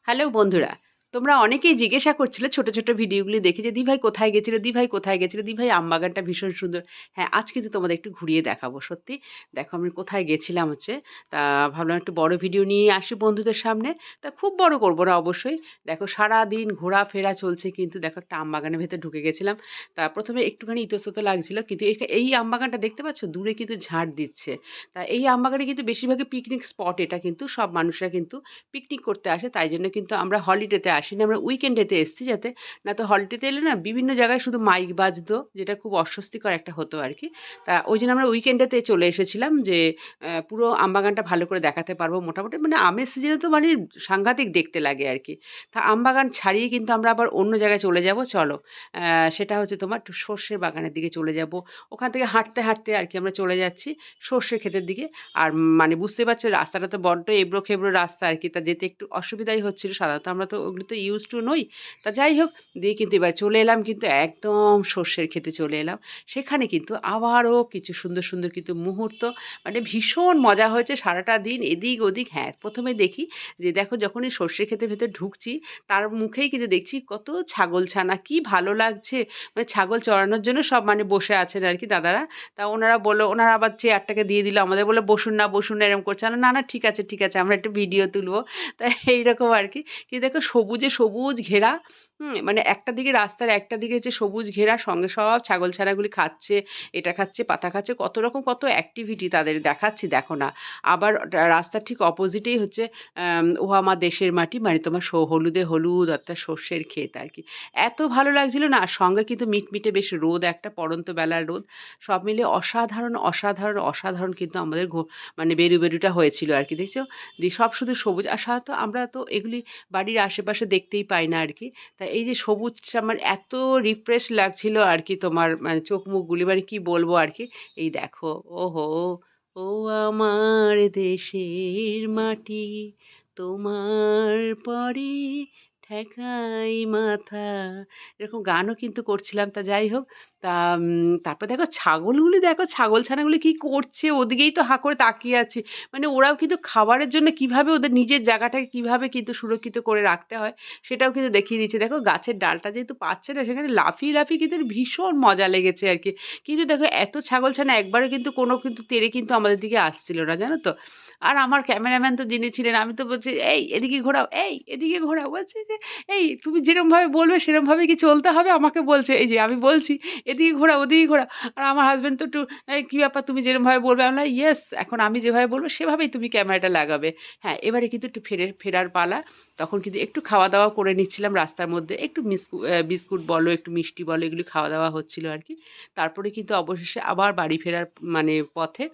Hello বন্ধুরা, তোমরা অনেকেই জিজ্ঞাসা করছিলে ছোট, ছোট ভিডিওগুলি দেখে যে, "দিভাই কোথায় গেছিলে? দিভাই কোথায় গেছিলে? দিভাই আমবাগানটা ভীষণ সুন্দর।" হ্যাঁ, আজ কিন্তু তোমাদের একটু ঘুরিয়ে দেখাবো। সত্যি দেখো আমি কোথায় গেছিলাম হচ্ছে, তা ভাবলাম একটু বড় ভিডিও নিয়েই আসি বন্ধুদের সামনে। তা খুব বড় করব না অবশ্যই। দেখো সারাদিন ঘোরাফেরা চলছে কিন্তু দেখো একটা আমবাগানের ভেতর ঢুকে গেছিলাম। তা ১ম এ একটুখানি ইতস্তত লাগছিল কিন্তু এই আমবাগানটা দেখতে পাচ্ছ? দূরে কিন্তু ঝাড় দিচ্ছে। তা এই আমবাগানে কিন্তু বেশিরভাগই পিকনিক স্পট এটা কিন্তু সব মানুষরা কিন্তু পিকনিক করতে আসে। তাই জন্য কিন্তু আমরা হলিডেতে আসিনি। আমরা উইকেন্ডেতে এসেছি যাতে না তো হলিডেতে এলে না বিভিন্ন জায়গায় শুধু মাইক বাজতো, যেটা খুব অস্বস্তিকর একটা হতো আরকি। তা ওইজন্য আমরা উইকেন্ডেতে চলে এসেছিলাম যে পুরো আমবাগানটা ভালো করে দেখাতে পারবো। মোটামুটি মানে আমের সিজনে তো মানে সাংঘাতিক দেখতে লাগে আরকি। তা আমবাগান ছাড়িয়ে কিন্তু আমরা আবার অন্য জায়গায় চলে যাবো চলো। সেটা হচ্ছে তোমার একটু সর্ষের বাগানের দিকে চলে যাবো। ওখান থেকে হাঁটতে, হাঁটতে আরকি আমরা চলে যাচ্ছি সর্ষে ক্ষেতের দিকে। আর মানে বুঝতেই পারছো রাস্তাটা তো বড্ড এবড়ো-খেবড়ো রাস্তা আরকি। তা যেতে একটু অসুবিধাই হচ্ছিল। সাধারণত আমরা তো ওগুলো তো used to নই। তা যাই হোক, দিয়ে কিন্তু এবার চলে এলাম কিন্তু একদম সর্ষের ক্ষেতে চলে এলাম। সেখানে কিন্তু আবারও কিছু সুন্দর, সুন্দর কিন্তু মুহূর্ত মানে ভীষণ মজা হয়েছে সারাটা দিন এদিক ওদিক হ্যাঁ, ১ম এ দেখি যে দেখো যখনই সর্ষের ক্ষেতের ভেতর ঢুকছি, তার মুখেই কিন্তু দেখছি কত ছাগলছানা, কি ভালো লাগছে। মানে ছাগল চরানোর জন্য সব মানে বসে আছেন আরকি দাদারা। তা ওনারা বলল, ওনারা আবার চেয়ারটাকে দিয়ে দিল আমাদের বলল, "বসুন না, বসুন না" এরকম করছে। না, না ঠিক আছে, ঠিক আছে আমরা একটু ভিডিও তুলবো। তা এইরকম আরকি। কিন্তু দেখো সবুজে সবুজ ঘেরা, মানে একটা দিকে রাস্তার একটা দিকে হচ্ছে সবুজ ঘেরা, সঙ্গে সব ছাগলছানাগুলি খাচ্ছে, এটা খাচ্ছে, পাতা খাচ্ছে, কত রকম কত অ্যাক্টিভিটি তাদের দেখাচ্ছি দেখো না। আবার রাস্তার ঠিক অপোজিটেই হচ্ছে "ও আমার দেশের মাটি" মানে তোমার হলুদে হলুদ অর্থাৎ সর্ষের ক্ষেত আরকি। এত ভালো লাগছিল না, আর সঙ্গে কিন্তু মিটমিটে বেশ রোদ একটা পড়ন্ত বেলার রোদ। সব মিলিয়ে অসাধারণ, অসাধারণ, অসাধারণ কিন্তু আমাদের মানে বেরুটা হয়েছিল আরকি দেখছো? দিয়ে সব শুধু সবুজ। আর সাধারণত আমরা তো এগুলি বাড়ির আশেপাশে দেখতেই পাই না আরকি। তা এই যে সবুজটা আমার এত রিফ্রেশ লাগছিল আরকি তোমার মানে চোখ মুখগুলি মানে কি বলবো আরকি। এই দেখো, ওহো! ও আমার দেশের মাটি তোমার পরে ঠেকাই মাথা। এরকম গানও কিন্তু করছিলাম। তা যাই হোক, তা তারপর দেখো ছাগলগুলি দেখো ছাগলছানাগুলি কি করছে? ওদিকেই তো হাঁ করে তাকিয়ে আছি। মানে ওরাও কিন্তু খাবারের জন্য কিভাবে ওদের নিজের জায়গাটাকে কিভাবে কিন্তু সুরক্ষিত করে রাখতে হয়, সেটাও কিন্তু দেখিয়ে দিচ্ছে। দেখো গাছের ডালটা যেহেতু পাচ্ছে না, সেখানে লাফিয়ে, লাফিয়ে কিন্তু ভীষণ মজা লেগেছে আরকি। কিন্তু দেখো এত ছাগলছানা একবারে কিন্তু কোনো কিন্তু তেড়ে কিন্তু আমাদের দিকে আসছিল না, জানো তো? আর আমার ক্যামেরাম্যান তো যিনি ছিলেন, আমি তো বলছি, "এই এদিকে ঘোরাও, এই এদিকে ঘোরাও।" বলছে যে, "এই তুমি যেরমভাবে বলবে সেরমভাবে কি চলতে হবে?" আমাকে বলছে। এই যে আমি বলছি, "এদিকে ঘোরাও, ওদিকে ঘোরাও।" আর আমার হাসব্যান্ড তো একটু, "এই কি ব্যাপার তুমি যেরমভাবে বলবে?" আমি বললাম, "ইয়েস, এখন আমি যেভাবে বলব সেভাবেই তুমি ক্যামেরাটা লাগাবে।" হ্যাঁ, এবারে কিন্তু একটু ফেরার পালা। তখন কিন্তু একটু খাওয়া-দাওয়া করে নিচ্ছিলাম রাস্তার মধ্যে। একটু বিস্কুট বলো, একটু মিষ্টি বলো, এগুলি খাওয়া-দাওয়া হচ্ছিল আরকি। তারপরে কিন্তু অবশেষে আবার বাড়ি ফেরার মানে পথে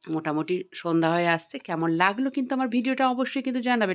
মোটামুটি সন্ধ্যা হয়ে আসছে। কেমন লাগলো কিন্তু আমার ভিডিওটা অবশ্যই কিন্তু জানাবে।